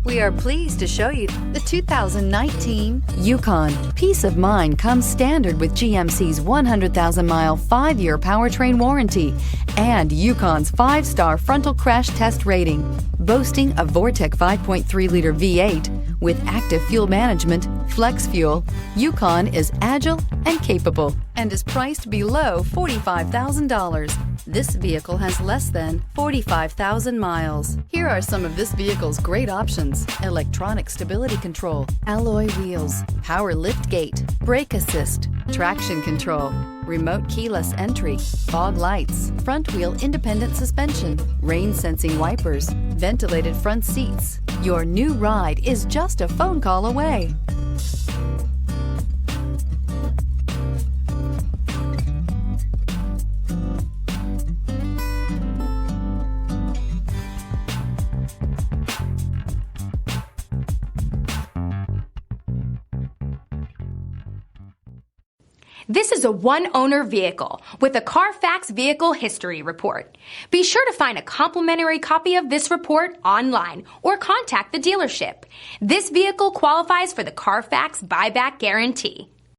We are pleased to show you the 2019 Yukon. Peace of mind comes standard with GMC's 100,000-mile 5-year powertrain warranty and Yukon's 5-star frontal crash test rating. Boasting a Vortec 5.3-liter V8 with active fuel management, flex fuel, Yukon is agile and capable and is priced below $45,000. This vehicle has less than 45,000 miles. Here are some of this vehicle's great options: electronic stability control, alloy wheels, power lift gate, brake assist, traction control, remote keyless entry, fog lights, front wheel independent suspension, rain sensing wipers, ventilated front seats. Your new ride is just a phone call away. This is a one-owner vehicle with a Carfax Vehicle History Report. Be sure to find a complimentary copy of this report online or contact the dealership. This vehicle qualifies for the Carfax Buyback Guarantee.